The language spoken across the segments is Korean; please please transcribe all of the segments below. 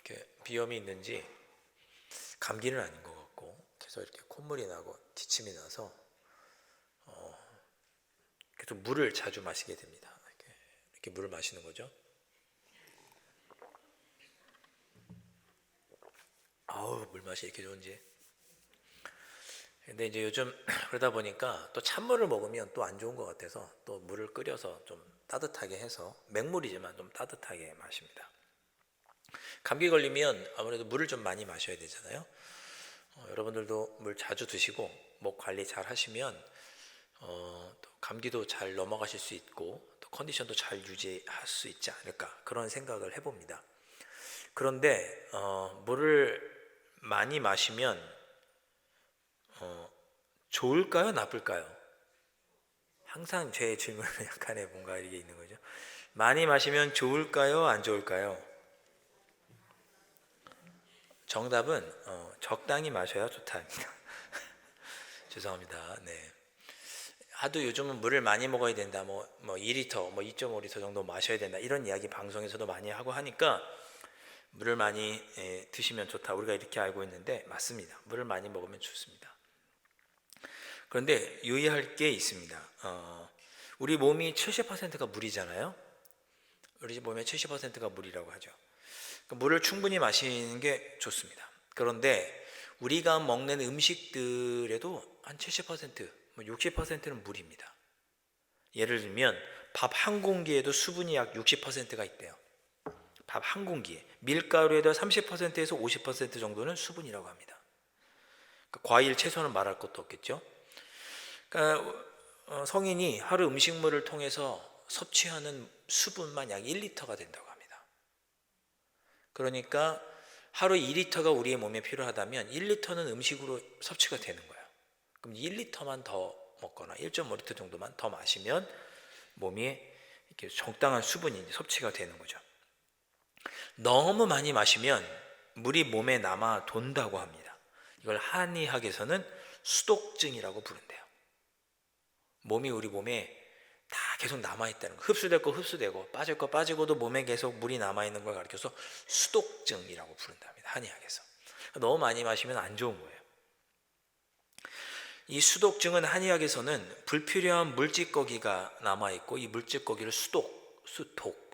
이렇게 비염이 있는지 감기는 아닌 것 같고 계속 이렇게 콧물이 나고 기침이 나서 계속 물을 자주 마시게 됩니다. 이렇게 물을 마시는 거죠. 아우, 물 맛이 이렇게 좋은지. 근데 이제 요즘 그러다 보니까 또 찬물을 먹으면 또 안 좋은 것 같아서 또 물을 끓여서 좀 따뜻하게 해서 맹물이지만 좀 따뜻하게 마십니다. 감기 걸리면 아무래도 물을 좀 많이 마셔야 되잖아요. 여러분들도 물 자주 드시고 목 관리 잘 하시면 또 감기도 잘 넘어가실 수 있고 또 컨디션도 잘 유지할 수 있지 않을까 그런 생각을 해봅니다. 그런데 물을 많이 마시면 좋을까요, 나쁠까요? 항상 제 질문은 약간의 뭔가 이게 있는 거죠. 많이 마시면 좋을까요, 안 좋을까요? 정답은 적당히 마셔야 좋다입니다. 죄송합니다. 네. 하도 요즘은 물을 많이 먹어야 된다. 뭐 2리터, 2.5리터 정도 마셔야 된다. 이런 이야기 방송에서도 많이 하고 하니까 물을 많이 드시면 좋다. 우리가 이렇게 알고 있는데 맞습니다. 물을 많이 먹으면 좋습니다. 그런데 유의할 게 있습니다. 우리 몸이 70%가 물이잖아요. 우리 몸의 70%가 물이라고 하죠. 물을 충분히 마시는 게 좋습니다. 그런데 우리가 먹는 음식들에도 한 70%, 60%는 물입니다. 예를 들면 밥 한 공기에도 수분이 약 60%가 있대요. 밥 한 공기에. 밀가루에도 30%에서 50% 정도는 수분이라고 합니다. 과일, 채소는 말할 것도 없겠죠. 그러니까 성인이 하루 음식물을 통해서 섭취하는 수분만 약 1리터가 된다고 합니다. 그러니까 하루 2리터가 우리의 몸에 필요하다면 1리터는 음식으로 섭취가 되는 거예요. 그럼 1리터만 더 먹거나 1.5리터 정도만 더 마시면 몸에 이렇게 적당한 수분이 섭취가 되는 거죠. 너무 많이 마시면 물이 몸에 남아 돈다고 합니다. 이걸 한의학에서는 수독증이라고 부른대요. 우리 몸에 다 계속 남아있다는 거. 흡수될 거 흡수되고 빠질 거 빠지고도 몸에 계속 물이 남아있는 걸 가르쳐서 수독증이라고 부른답니다. 한의학에서. 너무 많이 마시면 안 좋은 거예요. 이 수독증은 한의학에서는 불필요한 물질거기가 남아있고 이 물질거기를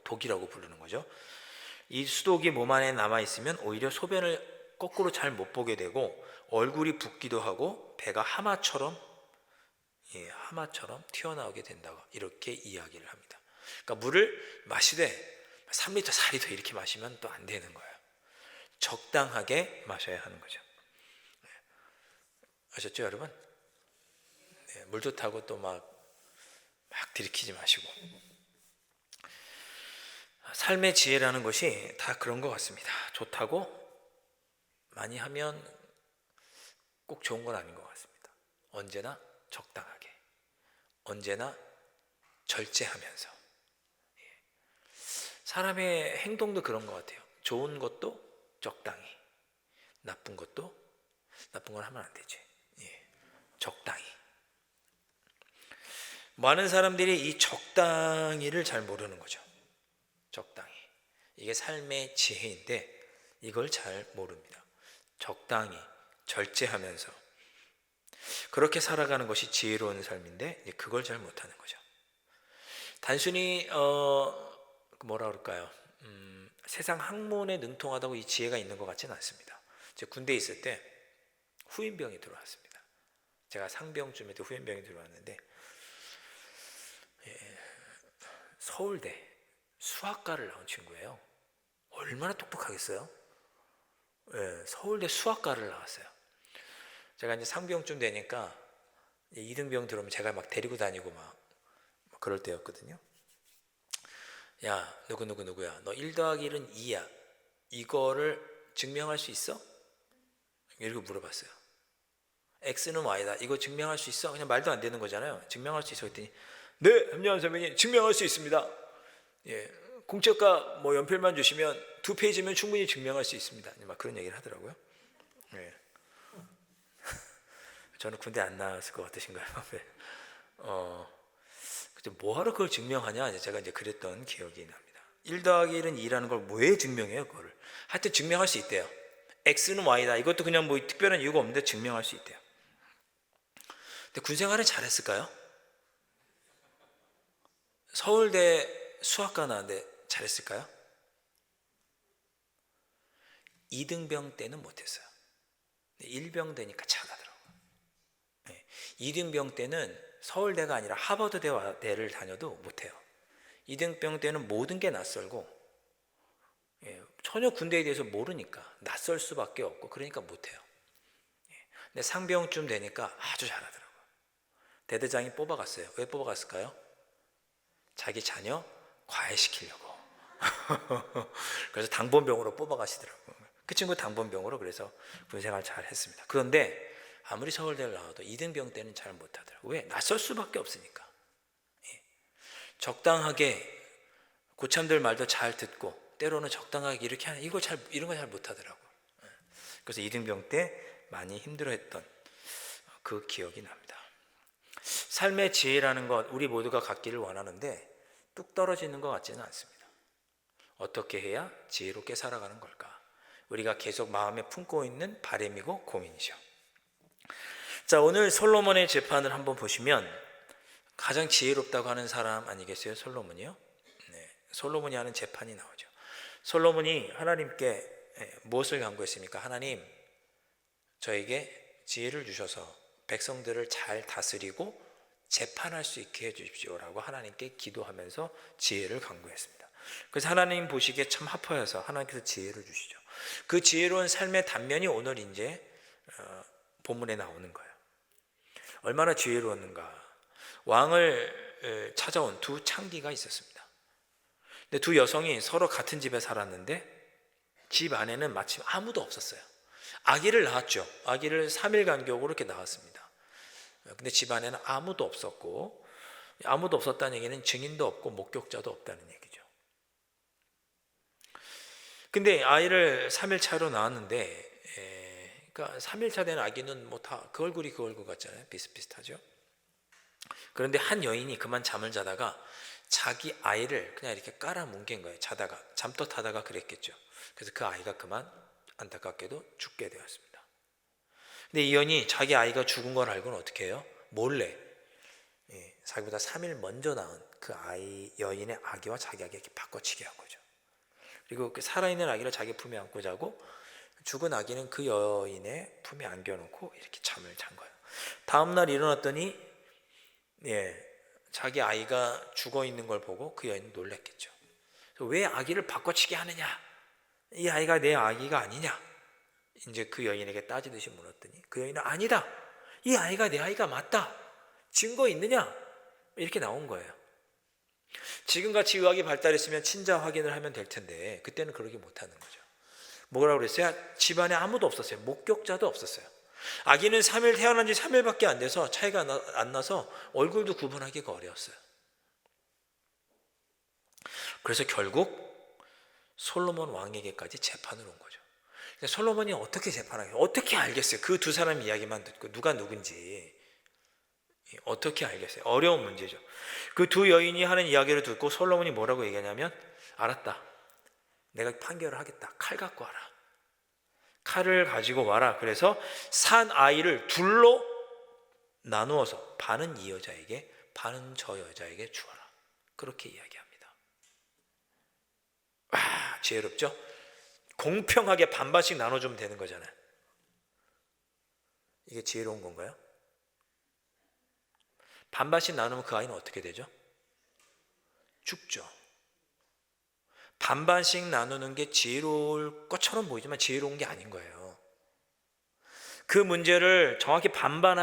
독이라고 부르는 거죠. 이 수독이 몸 안에 남아있으면 오히려 소변을 거꾸로 잘 못 보게 되고 얼굴이 붓기도 하고 배가 하마처럼 튀어나오게 된다고 이렇게 이야기를 합니다. 그러니까 물을 마시되 3리터, 4리터 이렇게 마시면 또 안 되는 거예요. 적당하게 마셔야 하는 거죠. 아셨죠, 여러분? 네, 물 좋다고 또 막 들이키지 마시고. 삶의 지혜라는 것이 다 그런 것 같습니다. 좋다고 많이 하면 꼭 좋은 건 아닌 것 같습니다. 언제나 적당하게, 언제나 절제하면서. 사람의 행동도 그런 것 같아요. 좋은 것도 적당히, 나쁜 건 하면 안 되지. 적당히. 많은 사람들이 이 적당히를 잘 모르는 거죠. 적당히. 이게 삶의 지혜인데 이걸 잘 모릅니다. 적당히, 절제하면서 그렇게 살아가는 것이 지혜로운 삶인데 그걸 잘 못하는 거죠. 단순히 뭐라 그럴까요? 세상 학문에 능통하다고 이 지혜가 있는 것 같지는 않습니다. 제가 군대에 있을 때 후임병이 들어왔습니다. 제가 상병쯤에 때 후임병이 들어왔는데 서울대 수학과를 나온 친구예요. 얼마나 똑똑하겠어요? 서울대 수학과를 나왔어요. 제가 이제 상병쯤 되니까 2등병 들어오면 제가 막 데리고 다니고 막 그럴 때였거든요. 야, 누구야? 너 1 더하기 1은 2야. 이거를 증명할 수 있어? 이렇게 물어봤어요. X는 Y다. 이거 증명할 수 있어? 그냥 말도 안 되는 거잖아요. 증명할 수 있어? 그랬더니 네, 함양한 선배님 증명할 수 있습니다. 공책과 연필만 주시면 2페이지면 충분히 증명할 수 있습니다. 막 그런 얘기를 하더라고요. 저는 군대 안 나왔을 것 같으신가요? 뭐하러 그걸 증명하냐? 제가 이제 그랬던 기억이 납니다. 1 더하기 1은 2라는 걸 왜 증명해요? 그거를 하여튼 증명할 수 있대요. X는 Y다. 이것도 그냥 뭐 특별한 이유가 없는데 증명할 수 있대요. 근데 군생활을 잘했을까요? 서울대 수학과 나왔는데 잘했을까요? 이등병 때는 못했어요. 1병 되니까 잘하더라고요. 2등병 때는 서울대가 아니라 하버드대를 다녀도 못해요. 2등병 때는 모든 게 낯설고 전혀 군대에 대해서 모르니까 낯설 수밖에 없고 그러니까 못해요. 근데 상병쯤 되니까 아주 잘하더라고요. 대대장이 뽑아갔어요. 왜 뽑아갔을까요? 자기 자녀 과외시키려고. 그래서 당번병으로 뽑아가시더라고요. 그 친구 당번병으로 그래서 군생활 잘 했습니다. 그런데 아무리 서울대를 나와도 2등병 때는 잘 못하더라고요. 왜? 낯설 수밖에 없으니까. 적당하게 고참들 말도 잘 듣고 때로는 적당하게 이렇게 하는 이런 거 잘 못하더라고요. 그래서 2등병 때 많이 힘들어했던 그 기억이 납니다. 삶의 지혜라는 것 우리 모두가 갖기를 원하는데 뚝 떨어지는 것 같지는 않습니다. 어떻게 해야 지혜롭게 살아가는 걸까? 우리가 계속 마음에 품고 있는 바람이고 고민이죠. 자, 오늘 솔로몬의 재판을 한번 보시면 가장 지혜롭다고 하는 사람 아니겠어요? 솔로몬이요? 네, 솔로몬이 하는 재판이 나오죠. 솔로몬이 하나님께 무엇을 간구했습니까? 하나님, 저에게 지혜를 주셔서 백성들을 잘 다스리고 재판할 수 있게 해주십시오라고 하나님께 기도하면서 지혜를 간구했습니다. 그래서 하나님 보시기에 참 합하여서 하나님께서 지혜를 주시죠. 그 지혜로운 삶의 단면이 오늘 이제 본문에 나오는 거예요. 얼마나 지혜로웠는가. 왕을 찾아온 두 창기가 있었습니다. 근데 두 여성이 서로 같은 집에 살았는데 집 안에는 마침 아무도 없었어요. 아기를 낳았죠. 아기를 3일 간격으로 이렇게 낳았습니다. 근데 집 안에는 아무도 없었고, 아무도 없었다는 얘기는 증인도 없고 목격자도 없다는 얘기죠. 근데 아이를 3일 차로 낳았는데, 그러니까 3일 차 된 아기는 뭐 다 그 얼굴이 그 얼굴 같잖아요. 비슷비슷하죠. 그런데 한 여인이 그만 잠을 자다가 자기 아이를 그냥 이렇게 깔아뭉갠 거예요. 자다가 잠덧하다가 그랬겠죠. 그래서 그 아이가 그만 안타깝게도 죽게 되었습니다. 근데 이 여인이 자기 아이가 죽은 걸 알고는 어떻게 해요? 몰래 자기보다 3일 먼저 낳은 그 아이 여인의 아기와 자기 아기 이렇게 바꿔치기 한 거죠. 그리고 그 살아있는 아기를 자기 품에 안고 자고 죽은 아기는 그 여인의 품에 안겨놓고 이렇게 잠을 잔 거예요. 다음날 일어났더니 자기 아이가 죽어 있는 걸 보고 그 여인은 놀랐겠죠. 왜 아기를 바꿔치기 하느냐? 이 아이가 내 아기가 아니냐? 이제 그 여인에게 따지듯이 물었더니 그 여인은 아니다. 이 아이가 내 아이가 맞다. 증거 있느냐? 이렇게 나온 거예요. 지금같이 의학이 발달했으면 친자 확인을 하면 될 텐데 그때는 그러지 못하는 거죠. 뭐라고 그랬어요? 집안에 아무도 없었어요. 목격자도 없었어요. 아기는 3일 태어난 지 3일밖에 안 돼서 차이가 안 나서 얼굴도 구분하기가 어려웠어요. 그래서 결국 솔로몬 왕에게까지 재판을 온 거죠. 솔로몬이 어떻게 재판하겠어요? 어떻게 알겠어요? 그 두 사람 이야기만 듣고 누가 누군지 어떻게 알겠어요? 어려운 문제죠. 그 두 여인이 하는 이야기를 듣고 솔로몬이 뭐라고 얘기하냐면 알았다. 내가 판결을 하겠다. 칼 갖고 와라. 칼을 가지고 와라. 그래서 산 아이를 둘로 나누어서 반은 이 여자에게 반은 저 여자에게 주어라. 그렇게 이야기합니다. 와, 지혜롭죠? 공평하게 반반씩 나눠주면 되는 거잖아요. 이게 지혜로운 건가요? 반반씩 나누면 그 아이는 어떻게 되죠? 죽죠. 반반씩 나누는 게 지혜로울 것처럼 보이지만 지혜로운 게 아닌 거예요. 그 문제를 정확히 반반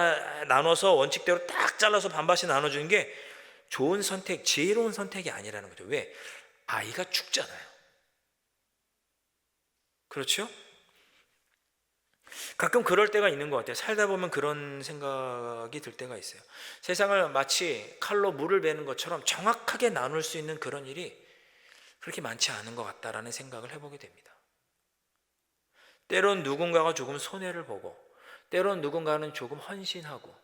나눠서 원칙대로 딱 잘라서 반반씩 나눠주는 게 좋은 선택, 지혜로운 선택이 아니라는 거죠. 왜? 아이가 죽잖아요. 그렇죠? 가끔 그럴 때가 있는 것 같아요. 살다 보면 그런 생각이 들 때가 있어요. 세상을 마치 칼로 물을 베는 것처럼 정확하게 나눌 수 있는 그런 일이 그렇게 많지 않은 것 같다라는 생각을 해보게 됩니다. 때론 누군가가 조금 손해를 보고, 때론 누군가는 조금 헌신하고,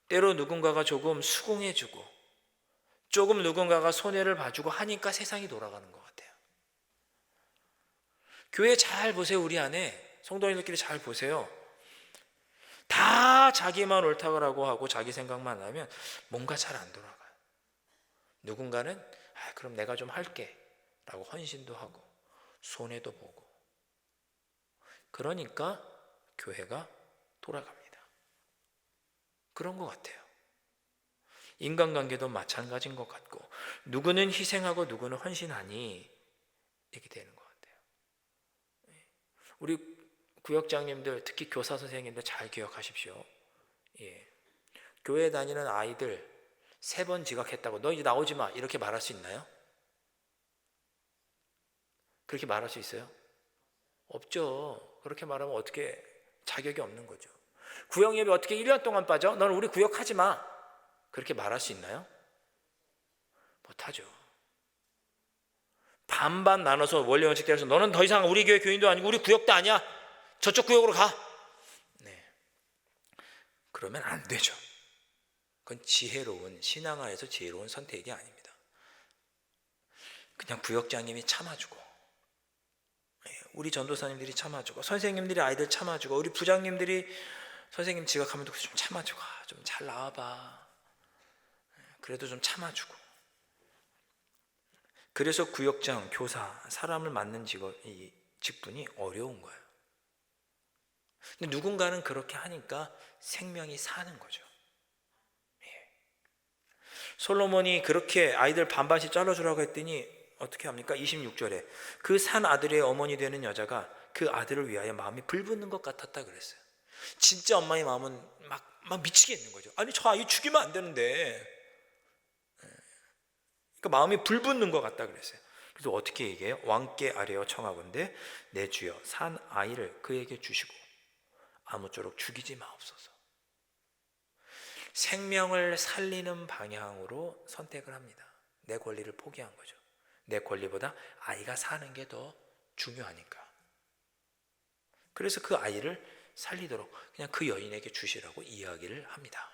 때론 누군가가 조금 수긍해주고, 조금 누군가가 손해를 봐주고 하니까 세상이 돌아가는 것 같아요. 교회 잘 보세요. 우리 안에 성도님들끼리 잘 보세요. 다 자기만 옳다고 하고 자기 생각만 하면 뭔가 잘 안 돌아가요. 누군가는 그럼 내가 좀 할게 라고 헌신도 하고 손해도 보고, 그러니까 교회가 돌아갑니다. 그런 것 같아요. 인간관계도 마찬가지인 것 같고, 누구는 희생하고 누구는 헌신하니 이렇게 되는 것 같아요. 우리 구역장님들, 특히 교사 선생님들 잘 기억하십시오. 예. 교회 다니는 아이들 3번 지각했다고 너 이제 나오지 마 이렇게 말할 수 있나요? 그렇게 말할 수 있어요? 없죠. 그렇게 말하면 어떻게 자격이 없는 거죠. 구역 예배 어떻게 1년 동안 빠져? 너는 우리 구역하지 마. 그렇게 말할 수 있나요? 못하죠. 반반 나눠서 원리 원칙 대로서 너는 더 이상 우리 교회 교인도 아니고 우리 구역도 아니야. 저쪽 구역으로 가. 네. 그러면 안 되죠. 그건 지혜로운, 신앙 안에서 지혜로운 선택이 아닙니다. 그냥 구역장님이 참아주고, 우리 전도사님들이 참아주고, 선생님들이 아이들 참아주고, 우리 부장님들이 선생님 지각하면 좀 참아주고, 좀 잘 나와봐. 그래도 좀 참아주고. 그래서 구역장, 교사, 사람을 맡는 이 직분이 어려운 거예요. 근데 누군가는 그렇게 하니까 생명이 사는 거죠. 솔로몬이 그렇게 아이들 반반씩 잘라주라고 했더니 어떻게 합니까? 26절에 그 산 아들의 어머니 되는 여자가 그 아들을 위하여 마음이 불붙는 것 같았다 그랬어요. 진짜 엄마의 마음은 막 미치겠는 거죠. 아니 저 아이 죽이면 안 되는데, 그러니까 마음이 불붙는 것 같다 그랬어요. 그래서 어떻게 얘기해요? 왕께 아뢰어 청하건대 내 주여 산 아이를 그에게 주시고 아무쪼록 죽이지 마옵소서. 생명을 살리는 방향으로 선택을 합니다. 내 권리를 포기한 거죠. 내 권리보다 아이가 사는 게 더 중요하니까. 그래서 그 아이를 살리도록 그냥 그 여인에게 주시라고 이야기를 합니다.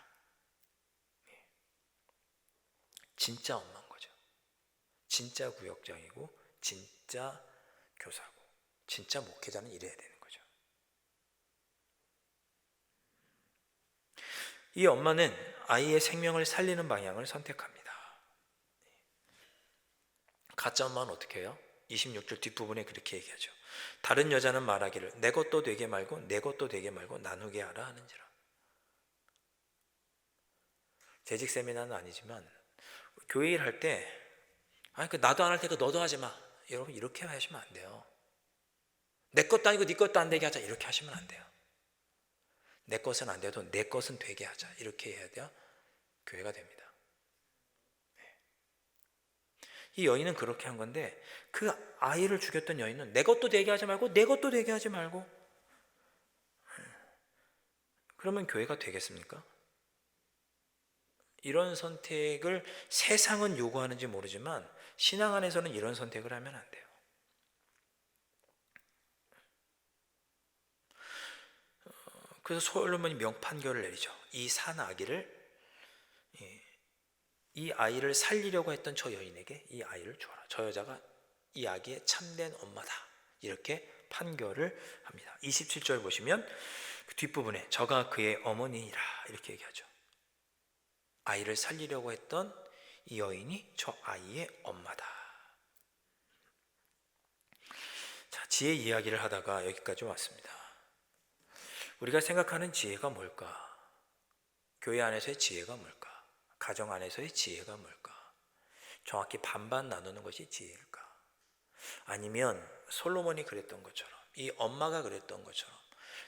진짜 엄마인 거죠. 진짜 구역장이고 진짜 교사고 진짜 목회자는 이래야 되는 거죠. 이 엄마는 아이의 생명을 살리는 방향을 선택합니다. 가짜 엄마는 어떻게 해요? 26절 뒷부분에 그렇게 얘기하죠. 다른 여자는 말하기를 내 것도 되게 말고 내 것도 되게 말고 나누게 하라 하는지라. 재직 세미나는 아니지만 교회 일 할 때 나도 안 할 테니까 너도 하지 마. 여러분 이렇게 하시면 안 돼요. 내 것도 아니고 네 것도 안 되게 하자 이렇게 하시면 안 돼요. 내 것은 안 돼도 내 것은 되게 하자 이렇게 해야 돼야 교회가 됩니다. 이 여인은 그렇게 한 건데 그 아이를 죽였던 여인은 내 것도 되게 하지 말고 내 것도 되게 하지 말고, 그러면 교회가 되겠습니까? 이런 선택을 세상은 요구하는지 모르지만 신앙 안에서는 이런 선택을 하면 안 돼요. 그래서 솔로몬이 명판결을 내리죠. 이 산 아기를, 이 아이를 살리려고 했던 저 여인에게 이 아이를 주어라. 저 여자가 이 아기의 참된 엄마다. 이렇게 판결을 합니다. 27절 보시면 그 뒷부분에 저가 그의 어머니이라 이렇게 얘기하죠. 아이를 살리려고 했던 이 여인이 저 아이의 엄마다. 자, 지혜 이야기를 하다가 여기까지 왔습니다. 우리가 생각하는 지혜가 뭘까? 교회 안에서의 지혜가 뭘까? 가정 안에서의 지혜가 뭘까? 정확히 반반 나누는 것이 지혜일까? 아니면 솔로몬이 그랬던 것처럼, 이 엄마가 그랬던 것처럼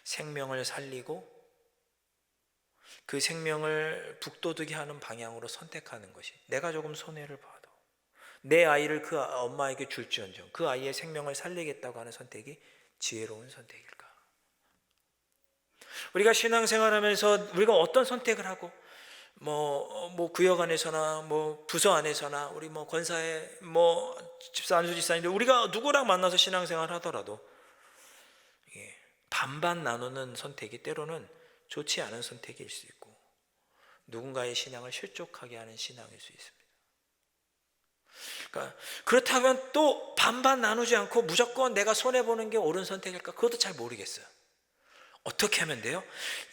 생명을 살리고 그 생명을 북돋우게 하는 방향으로 선택하는 것이, 내가 조금 손해를 봐도 내 아이를 그 엄마에게 줄지언정 그 아이의 생명을 살리겠다고 하는 선택이 지혜로운 선택일까? 우리가 신앙생활하면서 우리가 어떤 선택을 하고 뭐 구역 안에서나 뭐 부서 안에서나 우리 뭐 권사회 뭐 집사 안수 집사님들 우리가 누구랑 만나서 신앙생활 하더라도 반반 나누는 선택이 때로는 좋지 않은 선택일 수 있고 누군가의 신앙을 실족하게 하는 신앙일 수 있습니다. 그러니까 그렇다면 또 반반 나누지 않고 무조건 내가 손해보는 게 옳은 선택일까? 그것도 잘 모르겠어요. 어떻게 하면 돼요?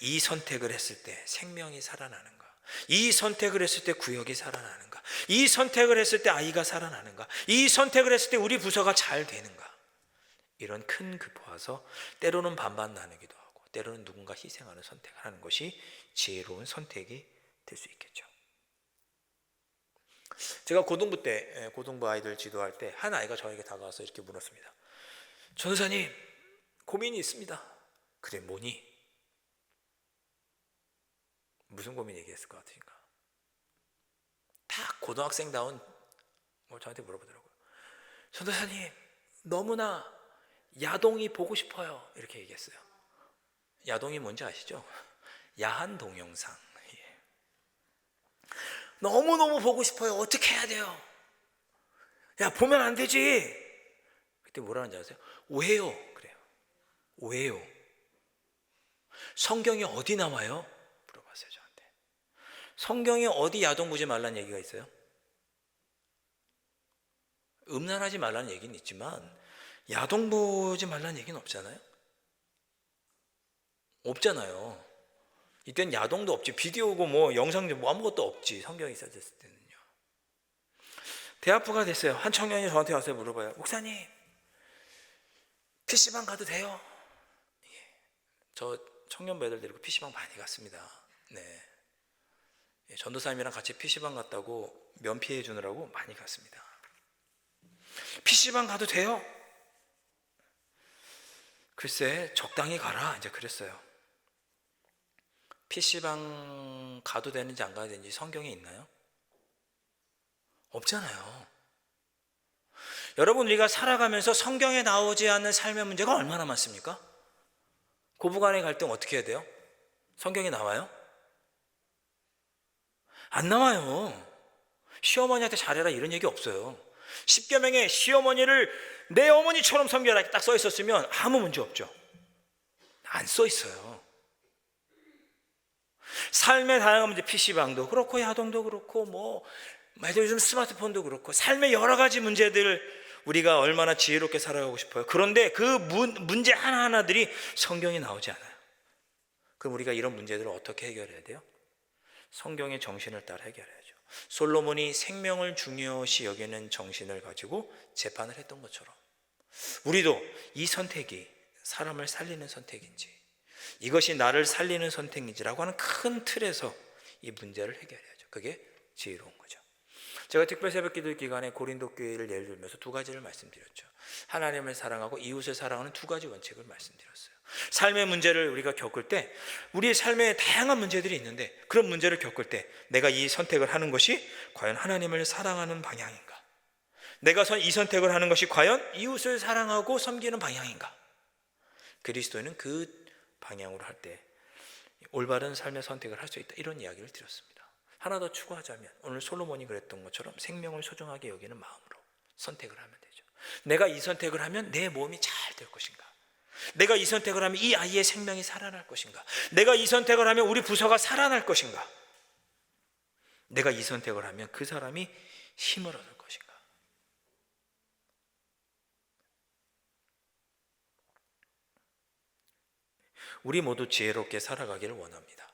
이 선택을 했을 때 생명이 살아나는가? 이 선택을 했을 때 구역이 살아나는가? 이 선택을 했을 때 아이가 살아나는가? 이 선택을 했을 때 우리 부서가 잘 되는가? 이런 큰 그 보아서 때로는 반반 나누기도 하고 때로는 누군가 희생하는 선택을 하는 것이 지혜로운 선택이 될 수 있겠죠. 제가 고등부 때 고등부 아이들 지도할 때 한 아이가 저에게 다가와서 이렇게 물었습니다. 전도사님, 고민이 있습니다. 그래, 뭐니? 무슨 고민 얘기했을 것 같으신가? 다 고등학생다운 저한테 물어보더라고요. 전도사님, 너무나 야동이 보고 싶어요. 이렇게 얘기했어요. 야동이 뭔지 아시죠? 야한 동영상. 너무너무 보고 싶어요. 어떻게 해야 돼요? 야, 보면 안 되지. 그때 뭐라는지 아세요? 왜요? 그래요. 왜요? 성경에 어디 나와요? 물어봤어요, 저한테. 성경에 어디 야동 보지 말라는 얘기가 있어요? 음란하지 말라는 얘기는 있지만 야동 보지 말라는 얘기는 없잖아요. 없잖아요. 이땐 야동도 없지, 비디오고 뭐 영상도 뭐 아무것도 없지, 성경이 써졌을 때는요. 대학부가 됐어요. 한 청년이 저한테 와서 물어봐요. 목사님, PC방 가도 돼요? 저 청년부 애들 데리고 PC방 많이 갔습니다. 네. 전도사님이랑 같이 PC방 갔다고 면피해 주느라고 많이 갔습니다. PC방 가도 돼요? 글쎄, 적당히 가라, 이제 그랬어요. PC방 가도 되는지 안 가도 되는지 성경에 있나요? 없잖아요. 여러분, 우리가 살아가면서 성경에 나오지 않는 삶의 문제가 얼마나 많습니까? 고부간의 갈등 어떻게 해야 돼요? 성경에 나와요? 안 나와요. 시어머니한테 잘해라 이런 얘기 없어요. 십계명에 시어머니를 내 어머니처럼 섬겨라 이렇게 딱 써 있었으면 아무 문제 없죠. 안 써 있어요. 삶의 다양한 문제, PC방도 그렇고 야동도 그렇고 뭐 요즘 스마트폰도 그렇고 삶의 여러 가지 문제들을 우리가 얼마나 지혜롭게 살아가고 싶어요. 그런데 그 문제 하나하나들이 성경에 나오지 않아요. 그럼 우리가 이런 문제들을 어떻게 해결해야 돼요? 성경의 정신을 따라 해결해야죠. 솔로몬이 생명을 중요시 여기는 정신을 가지고 재판을 했던 것처럼 우리도 이 선택이 사람을 살리는 선택인지 이것이 나를 살리는 선택인지라고 하는 큰 틀에서 이 문제를 해결해야죠. 그게 지혜로운 거죠. 제가 특별 새벽 기도 기간에 고린도 교회를 예를 들면서 두 가지를 말씀드렸죠. 하나님을 사랑하고 이웃을 사랑하는 두 가지 원칙을 말씀드렸어요. 삶의 문제를 우리가 겪을 때 우리의 삶에 다양한 문제들이 있는데 그런 문제를 겪을 때 내가 이 선택을 하는 것이 과연 하나님을 사랑하는 방향인가? 내가 이 선택을 하는 것이 과연 이웃을 사랑하고 섬기는 방향인가? 그리스도인은 그 방향으로 할 때 올바른 삶의 선택을 할 수 있다, 이런 이야기를 드렸습니다. 하나 더 추가하자면 오늘 솔로몬이 그랬던 것처럼 생명을 소중하게 여기는 마음으로 선택을 하면 되죠. 내가 이 선택을 하면 내 몸이 잘 될 것인가? 내가 이 선택을 하면 이 아이의 생명이 살아날 것인가? 내가 이 선택을 하면 우리 부서가 살아날 것인가? 내가 이 선택을 하면 그 사람이 힘을 얻을 것인가? 우리 모두 지혜롭게 살아가기를 원합니다.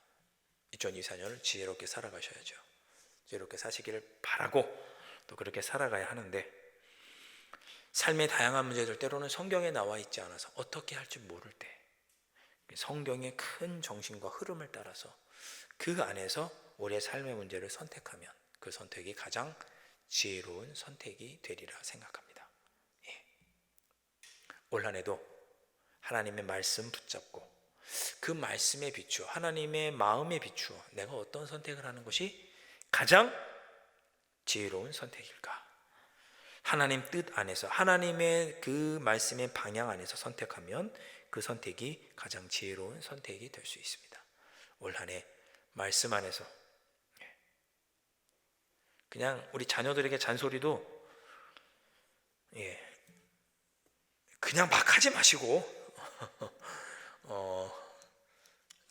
2024년을 지혜롭게 살아가셔야죠. 지혜롭게 사시기를 바라고 또 그렇게 살아가야 하는데 삶의 다양한 문제들 때로는 성경에 나와 있지 않아서 어떻게 할지 모를 때 성경의 큰 정신과 흐름을 따라서 그 안에서 우리의 삶의 문제를 선택하면 그 선택이 가장 지혜로운 선택이 되리라 생각합니다. 올 한 해도 하나님의 말씀 붙잡고 그 말씀에 비추어 하나님의 마음에 비추어 내가 어떤 선택을 하는 것이 가장 지혜로운 선택일까? 하나님 뜻 안에서 하나님의 그 말씀의 방향 안에서 선택하면 그 선택이 가장 지혜로운 선택이 될 수 있습니다. 올 한 해 말씀 안에서 그냥 우리 자녀들에게 잔소리도 그냥 막 하지 마시고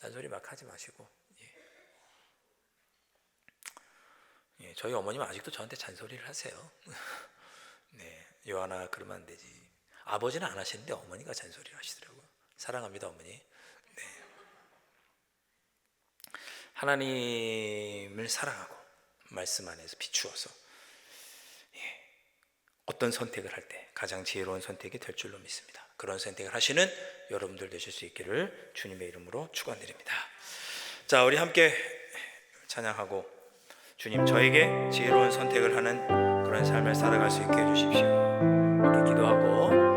잔소리 막 하지 마시고 예, 저희 어머님 아직도 저한테 잔소리를 하세요. 네, 요한아 그러면 안 되지. 아버지는 안 하시는데 어머니가 잔소리를 하시더라고요. 사랑합니다 어머니. 네. 하나님을 사랑하고 말씀 안에서 비추어서 어떤 선택을 할 때 가장 지혜로운 선택이 될 줄로 믿습니다. 그런 선택을 하시는 여러분들 되실 수 있기를 주님의 이름으로 축원드립니다. 자, 우리 함께 찬양하고 주님 저에게 지혜로운 선택을 하는 그런 삶을 살아갈 수 있게 해주십시오. 우리 기도하고